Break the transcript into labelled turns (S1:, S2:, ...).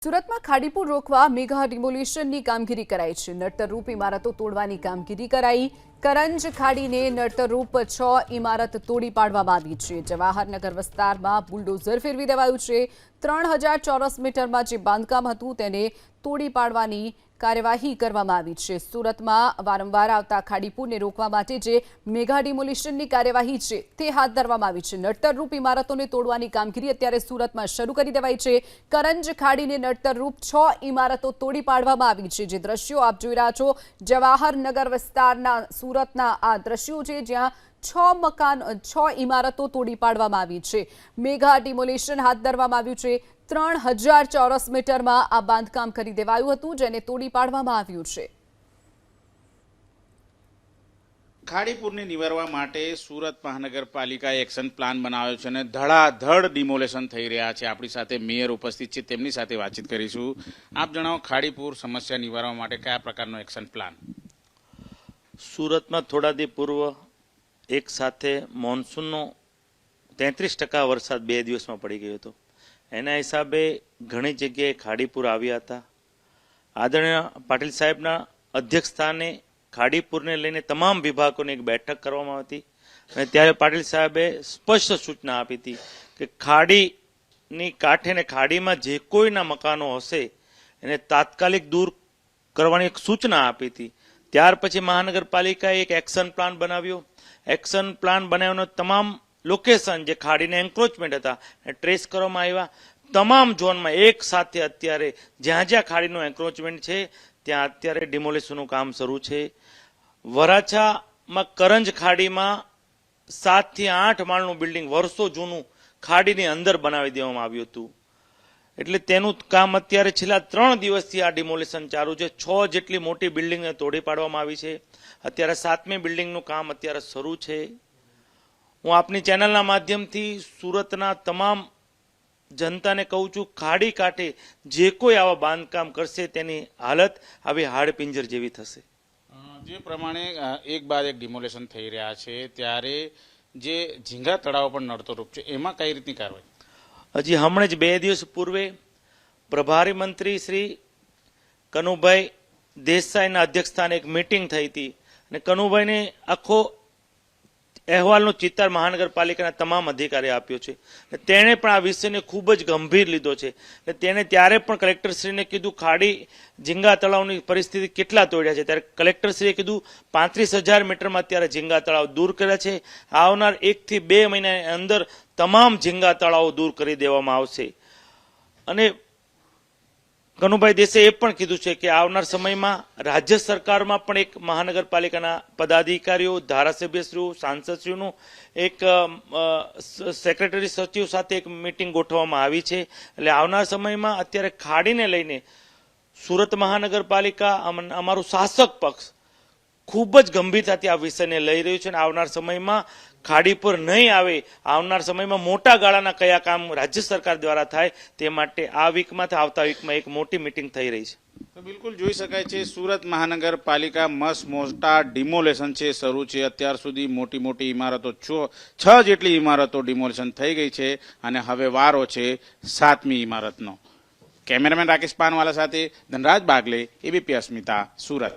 S1: સુરતમાં ખાડીપુર રોકવા મેગા ડિમોલિશનની કામગીરી કરાઈ છે। નડતરરૂપ ઇમારતો તોડવાની કામગીરી કરાઈ। કરંજ ખાડીને નડતરરૂપ 6 ઇમારત તોડી પાડવામાં આવી છે। જવાહરનગર વિસ્તારમાં બુલડોઝર ફેરવી દેવાયું છે। 3000 ચોરસ મીટરમાં જે બાંધકામ હતું તેને તોડી પાડવાની કાર્યવાહી કરવામાં આવી છે। સુરતમાં વારંવાર આવતા ખાડીપુરને રોકવા માટે જે મેગા ડિમોલિશનની કાર્યવાહી છે તે હાથ ધરવામાં આવી છે। નડતરરૂપ ઇમારતોને તોડવાની કામગીરી અત્યારે સુરતમાં શરૂ કરી દેવાઈ છે। કરંજ ખાડીને નડતરરૂપ 6 ઇમારતો તોડી પાડવામાં આવી છે। જે દ્રશ્યો આપ જોઈ રહ્યા છો જવાહરનગર વિસ્તારના સુરતના આ દ્રશ્યો છે જ્યાં 6 ઇમારતો તોડી પાડવામાં આવી છે। મેગા ડિમોલિશન હાથ ધરવામાં આવ્યું છે। 3000 ચોરસ મીટરમાં આ બાંધકામ કરી દેવાયું હતું જેને તોડી પાડવામાં આવ્યું છે।
S2: ખાડીપુરને નિવારવા માટે સુરત મહાનગરપાલિકાએ એક્શન પ્લાન બનાવ્યો છે અને ધડાધડ ડિમોલેશન થઈ રહ્યા છે। આપણી સાથે મેયર ઉપસ્થિત છે, તેમની સાથે વાતચીત કરીશું। આપ જણાવો, ખાડીપુર સમસ્યા નિવારવા માટે કયા પ્રકારનો એક્શન પ્લાન?
S3: સુરતમાં થોડા દિવસ પૂર્વ એક સાથે મોન્સૂનનો 33% વરસાદ 2 દિવસમાં પડી ગયો હતો। એના હિસાબે ઘણી જગ્યાએ ખાડીપુર આવ્યા હતા। આદરણીય પાટીલ સાહેબના અધ્યક્ષસ્થાને ખાડીપુરને લઈને તમામ વિભાગોની એક બેઠક કરવામાં આવી હતી અને ત્યારે પાટીલ સાહેબે સ્પષ્ટ સૂચના આપી હતી કે ખાડીની કાંઠે ને ખાડીમાં જે કોઈના મકાનો હશે એને તાત્કાલિક દૂર કરવાની એક સૂચના આપી હતી। ત્યાર પછી મહાનગરપાલિકાએ એક એક્શન પ્લાન બનાવ્યો। એક્શન પ્લાન બનાવવાનો તમામ લોકેશન જે ખાડીને એન્ક્રોચમેન્ટ હતા એ ટ્રેસ કરવામાં આવ્યા। તમામ ઝોનમાં એક સાથે અત્યારે જ્યાં જ્યાં ખાડીનું એન્ક્રોચમેન્ટ છે ત્યાં અત્યારે ડિમોલિશનનું કામ શરૂ છે। વરાછામાં કરંજ ખાડીમાં 7 થી 8 માળનું બિલ્ડિંગ વર્ષો જૂનું ખાડીની અંદર બનાવી દેવામાં આવ્યું હતું। એટલે તેનું કામ અત્યારે છેલ્લા 3 દિવસથી આ ડિમોલિશન ચાલુ છે। 6 જેટલી મોટી બિલ્ડિંગને તોડી પાડવામાં આવી છે। અત્યારે 7મી બિલ્ડિંગનું કામ અત્યારે શરૂ છે। હું આપની ચેનલના માધ્યમથી સુરતના તમામ જનતાને કહું છું, ખાડી કાંઠે જે કોઈ આવા બાંધકામ કરશે તેની હાલત આવી હાડપિંજર જેવી થશે।
S2: જે પ્રમાણે એક બાદ એક ડિમોલેશન થઈ રહ્યા છે ત્યારે જે ઝીંગા તળાવ પર નડતરરૂપ છે એમાં કઈ રીતની કાર્યવાહી?
S3: હજી હમણાં જ 2 દિવસ પૂર્વે પ્રભારી મંત્રી શ્રી કનુભાઈ દેસાઈના અધ્યક્ષસ્થાને એક મીટિંગ થઈ હતી અને કનુભાઈને આખો અહેવાલનો ચિતાર મહાનગરપાલિકાના તમામ અધિકારીએ આપ્યો છે। તેણે પણ આ વિષયને ખૂબ જ ગંભીર લીધો છે। તેણે ત્યારે પણ કલેક્ટરશ્રીને કીધું ખાડી ઝીંગા તળાવની પરિસ્થિતિ કેટલા તોડ્યા છે, ત્યારે કલેક્ટરશ્રીએ કીધું 35,000 મીટરમાં અત્યારે ઝીંગા તળાવ દૂર કર્યા છે। આવનાર 1 થી 2 મહિનાની અંદર તમામ ઝીંગા તળાવો દૂર કરી દેવામાં આવશે। અને કનુભાઈ દેસાઈએ એ પણ કીધું છે કે આવનાર સમયમાં રાજ્ય સરકારમાં પણ એક મહાનગરપાલિકાના પદાધિકારીઓ, ધારાસભ્યશ્રીઓ, સાંસદશ્રીઓનું એક સેક્રેટરી સચિવ સાથે એક મિટિંગ ગોઠવવામાં આવી છે। એટલે આવનાર સમયમાં અત્યારે ખાડીને લઈને સુરત મહાનગરપાલિકા અમારું શાસક પક્ષ ખૂબ જ ગંભીરતાથી આ વિષયને લઈ રહ્યું છે અને આવનાર સમયમાં ખાડી પર નહીં આવે, આવનાર સમયમાં મોટા ગાળાના કયા કામ રાજ્ય સરકાર દ્વારા થાય તે માટે આ વીકમાં આવતા વીકમાં એક મોટી મિટિંગ થઈ રહી છે।
S2: તો બિલકુલ જોઈ શકાય છે સુરત મહાનગરપાલિકા મસ્ત મોટા ડિમોલેશન છે શરૂ છે। અત્યાર સુધી મોટી ઇમારતો 6 જેટલી ઇમારતો ડિમોલેશન થઈ ગઈ છે અને હવે વારો છે 7મી ઇમારતનો। કેમેરામેન રાકેશ પાનવાલા સાથે ધનરાજ બાગલે, એબીપી અસ્મિતા, સુરત।